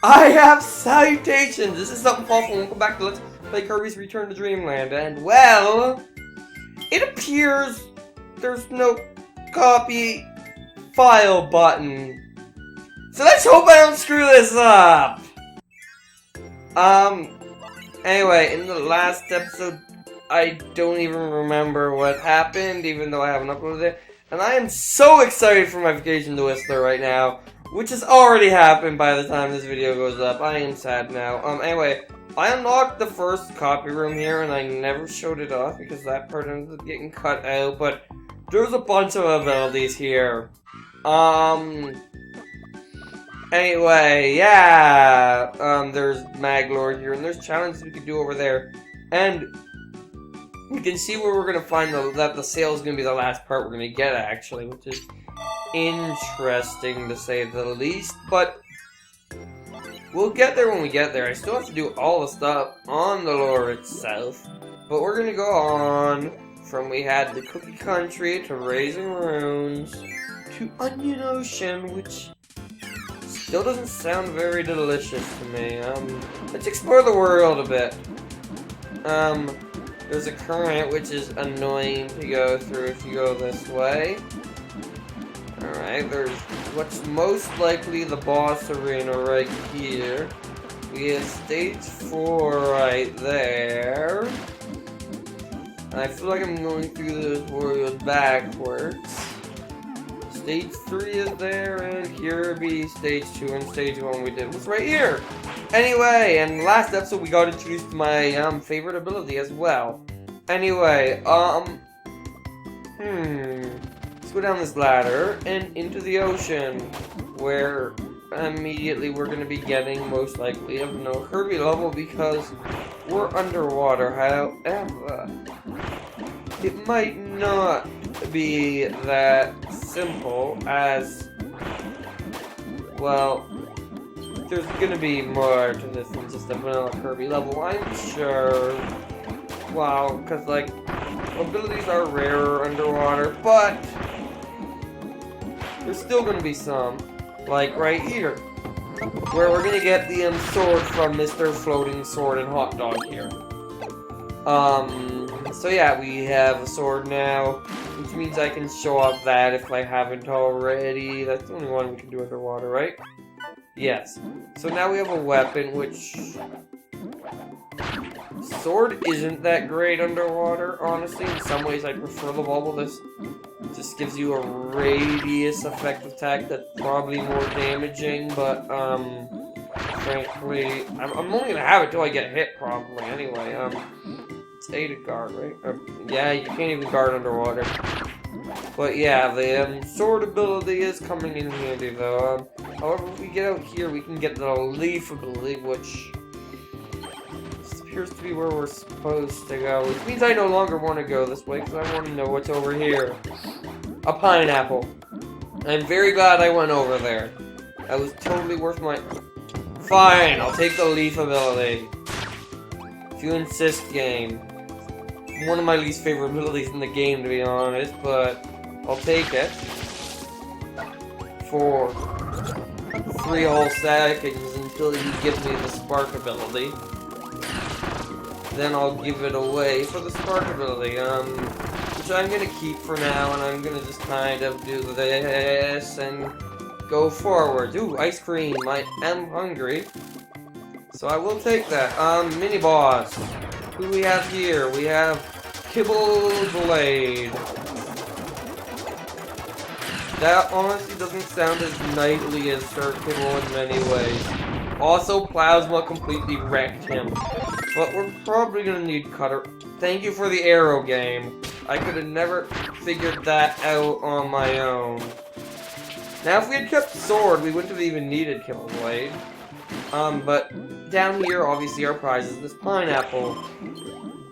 I have salutations! This is something Fawful. Welcome back to Let's Play Kirby's Return to Dreamland. And, well, it appears there's no copy file button. So let's hope I don't screw this up! Anyway, in the last episode, I don't even remember what happened, even though I haven't uploaded it. And I am so excited for my vacation to Whistler right now, which has already happened by the time this video goes up. I am sad now. Anyway, I unlocked the first copy room here, and I never showed it off because that part ended up getting cut out, but there's a bunch of abilities here. Anyway, yeah, there's Maglord here, and there's challenges we can do over there, and we can see where we're gonna find that the sale is gonna be the last part we're gonna get, actually, which is interesting to say the least, but we'll get there when we get there. I still have to do all the stuff on the lore itself, but we're gonna go on from we had the Cookie Country to Raising Runes to Onion Ocean, which still doesn't sound very delicious to me. Let's explore the world a bit. There's a current, which is annoying to go through if you go this way. Alright, there's what's most likely the boss arena right here. We have stage 4 right there. And I feel like I'm going through those warriors backwards. Stage 3 is there, and Kirby, stage 2 and stage 1 we did was right here. Anyway, and last episode we got introduced to my favorite ability as well. Anyway, let's go down this ladder and into the ocean, where immediately we're going to be getting most likely a no Kirby level because we're underwater. However, it might not be that simple as, well, there's gonna be more to this than just a vanilla Kirby level, I'm sure. Wow, because, like, abilities are rarer underwater, but there's still gonna be some, like right here, where we're gonna get the sword from Mr. Floating Sword and Hot Dog here. So yeah, we have a sword now, which means I can show off that if I haven't already. That's the only one we can do underwater, right? Yes. So now we have a weapon, which sword isn't that great underwater, honestly. In some ways I prefer the bubble. This just gives you a radius effect attack that's probably more damaging, but frankly, I'm only gonna have it till I get hit, probably, anyway. It's A to guard, right? Yeah, you can't even guard underwater. But yeah, the sword ability is coming in handy, though. However, if we get out here, we can get the leaf ability, which appears to be where we're supposed to go. Which means I no longer want to go this way, because I want to know what's over here. A pineapple. I'm very glad I went over there. That was totally worth my... Fine, I'll take the leaf ability. If you insist, game. One of my least favorite abilities in the game, to be honest, but I'll take it. For 3 whole seconds until he gives me the spark ability. Then I'll give it away for the spark ability, which I'm gonna keep for now, and I'm gonna just kind of do this and go forward. Ooh, ice cream, I am hungry. So I will take that. Mini boss. Who do we have here? We have Kibble Blade. That honestly doesn't sound as knightly as Sir Kibble in many ways. Also, Plasma completely wrecked him. But we're probably gonna need Cutter. Thank you for the arrow game. I could have never figured that out on my own. Now, if we had kept Sword, we wouldn't have even needed Kibble Blade. But down here, obviously, our prize is this pineapple.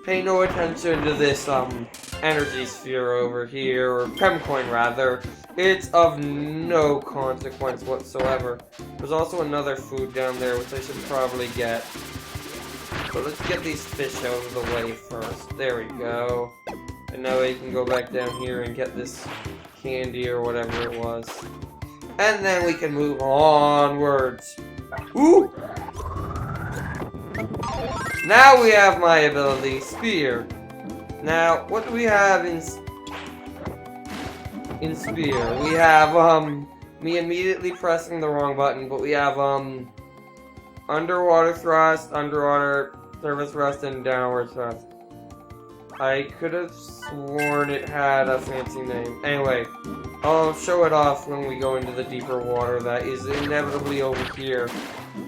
Pay no attention to this, energy sphere over here, or Premcoin, rather. It's of no consequence whatsoever. There's also another food down there, which I should probably get. But let's get these fish out of the way first. There we go. And now we can go back down here and get this candy or whatever it was. And then we can move onwards. Ooh! Now we have my ability, Spear. Now, what do we have in Spear? We have, me immediately pressing the wrong button, but we have, underwater thrust, underwater surface thrust, and downward thrust. I could have sworn it had a fancy name. Anyway, I'll show it off when we go into the deeper water that is inevitably over here.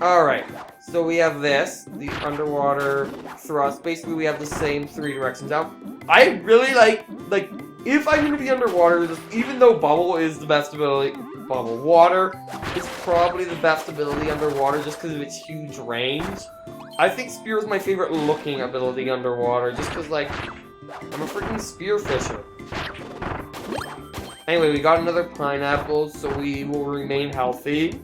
Alright, so we have this, the underwater thrust. Basically, we have the same 3 directions. Now, I really like, if I'm gonna be underwater, even though Bubble is the best ability, Water is probably the best ability underwater just because of its huge range. I think Spear is my favorite looking ability underwater, just because, like, I'm a freaking spear fisher. Anyway, we got another pineapple, so we will remain healthy.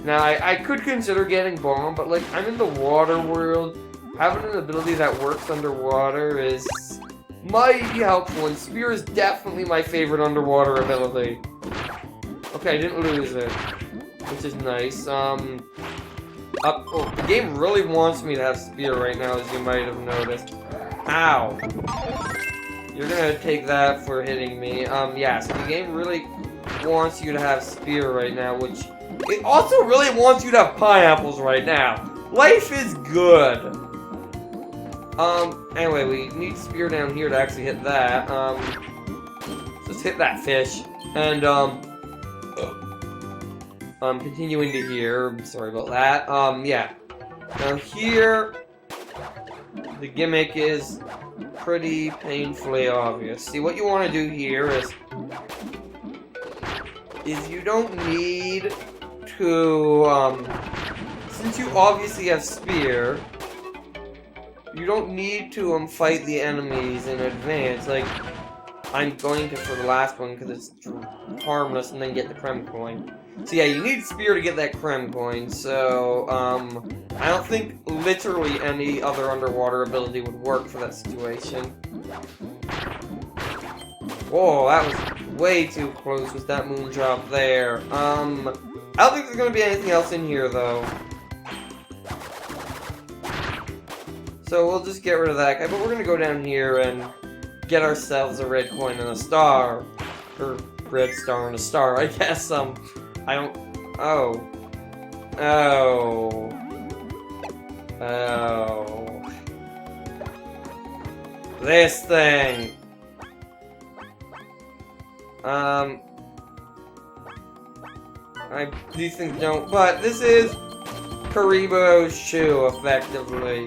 Now, I could consider getting Bomb, but, like, I'm in the water world. Having an ability that works underwater is mighty helpful, and Spear is definitely my favorite underwater ability. Okay, I didn't lose it, which is nice. The game really wants me to have Spear right now, as you might have noticed. Ow. You're gonna take that for hitting me. Yes, the game really wants you to have Spear right now, which... It also really wants you to have pineapples right now. Life is good. Anyway, we need Spear down here to actually hit that. Just hit that fish. And, continuing to here. Sorry about that. Yeah. Now here, the gimmick is pretty painfully obvious. See, what you want to do here is you don't need to, since you obviously have Spear, you don't need to, fight the enemies in advance. Like, I'm going to for the last one because it's harmless and then get the Creme Coin. So yeah, you need Spear to get that Creme Coin, so, I don't think literally any other underwater ability would work for that situation. Whoa, that was way too close with that moon drop there. I don't think there's gonna be anything else in here, though. So we'll just get rid of that guy, but we're gonna go down here and get ourselves a red coin and a star. Or red star and a star, I guess, I don't... Oh. Oh. Oh. This thing! These things don't... But this is Karibo's shoe, effectively.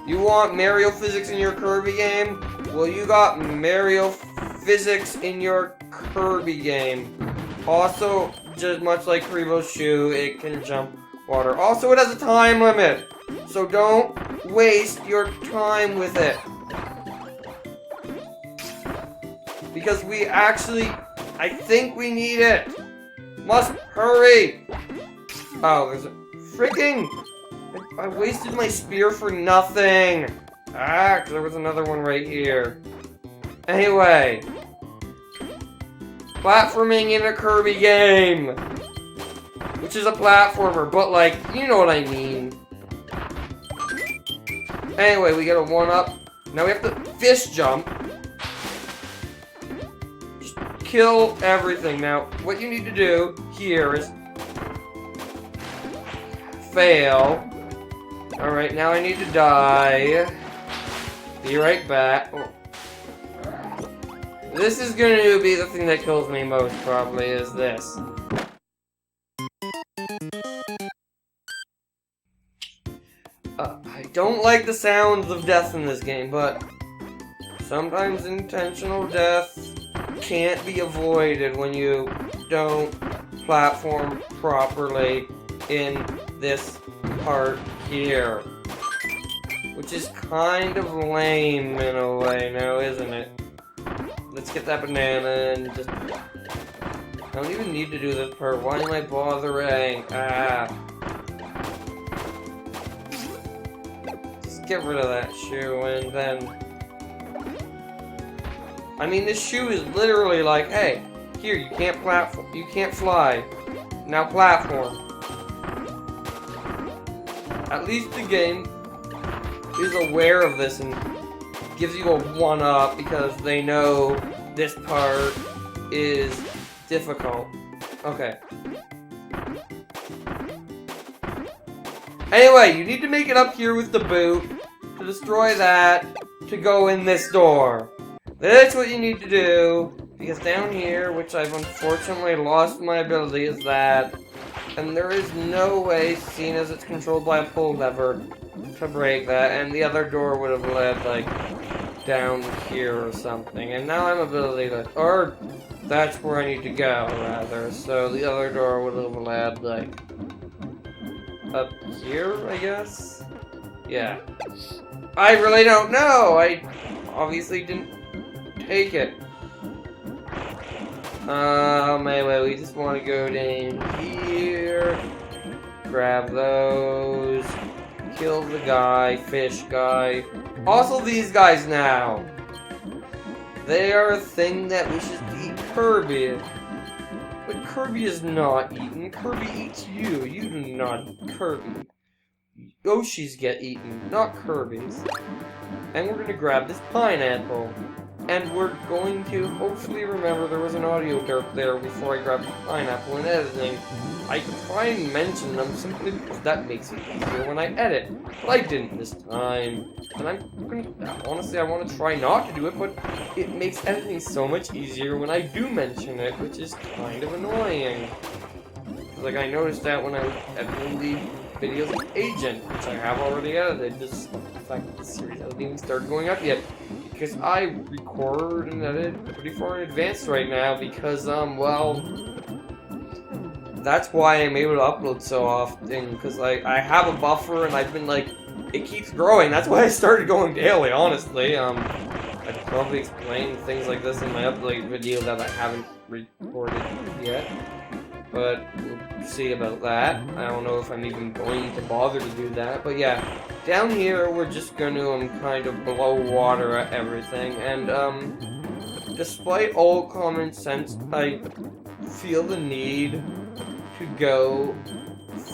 You want Mario physics in your Kirby game? Well, you got Mario physics in your Kirby game. Also, just much like Karibo's shoe, it can jump water. Also, it has a time limit, so don't waste your time with it. Because we actually, I think we need it. Must hurry. Oh, there's a freaking... I wasted my Spear for nothing! Ah, 'cause there was another one right here. Anyway. Platforming in a Kirby game! Which is a platformer, but like, you know what I mean. Anyway, we get a 1-up. Now we have to fish jump. Just kill everything. Now, what you need to do here is... fail. Alright, now I need to die. Be right back. Oh. This is gonna be the thing that kills me most, probably, is this. I don't like the sounds of death in this game, but sometimes intentional death can't be avoided when you don't platform properly in this part here. Which is kind of lame in a way now, isn't it? Let's get that banana and just... I don't even need to do this part. Why am I bothering? Ah. Just get rid of that shoe and then... I mean, this shoe is literally like, hey, here, you can't platform, you can't fly. Now platform. At least the game is aware of this and gives you a 1-up because they know this part is difficult. Okay. Anyway, you need to make it up here with the boot to destroy that to go in this door. That's what you need to do, because down here, which I've unfortunately lost my ability, is that, and there is no way, seeing as it's controlled by a pull lever, to break that, and the other door would have led, like, down here or something, and now I'm ability to, or that's where I need to go, rather, so the other door would have led, like, up here, I guess? Yeah. I really don't know! I obviously didn't take it. Anyway, we just want to go down here, grab those, kill the guy, fish guy. Also these guys now. They are a thing that wishes to eat Kirby. But Kirby is not eaten. Kirby eats you. You do not eat Kirby. Yoshi's get eaten, not Kirby's. And we're gonna grab this pineapple. And we're going to hopefully remember there was an audio derp there before I grabbed the pineapple in editing. I could try and mention them simply because that makes it easier when I edit. But I didn't this time. And I'm gonna, honestly, I want to try not to do it, but it makes editing so much easier when I do mention it, which is kind of annoying. Like, I noticed that when I was editing the videos of Agent, which I have already edited, just the fact that the series hasn't even started going up yet. Because I record and edit pretty far in advance right now because, well, that's why I'm able to upload so often, because I have a buffer and I've been, like, it keeps growing. That's why I started going daily, honestly. I'd probably explain things like this in my upload video that I haven't recorded yet. But we'll see about that. I don't know if I'm even going to bother to do that. But yeah, down here we're just going to kind of blow water at everything. And despite all common sense, I feel the need to go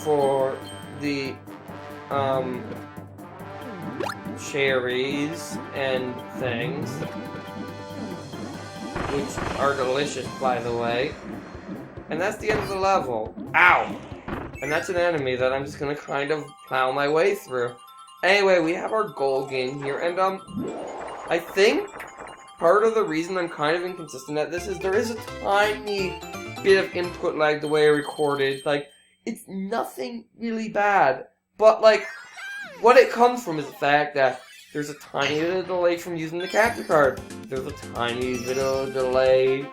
for the cherries and things, which are delicious, by the way. And that's the end of the level. Ow! And that's an enemy that I'm just gonna kind of plow my way through. Anyway, we have our goal game here, and I think part of the reason I'm kind of inconsistent at this is there is a tiny bit of input lag the way I recorded. Like, it's nothing really bad, but like, what it comes from is the fact that there's a tiny bit of delay from using the capture card. There's a tiny bit of delay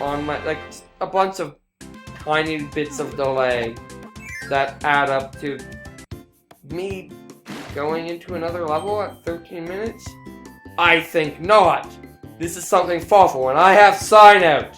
on my, like, a bunch of tiny bits of delay that add up to me going into another level at 13 minutes? I think not! This is something Fawful, and I have sign out!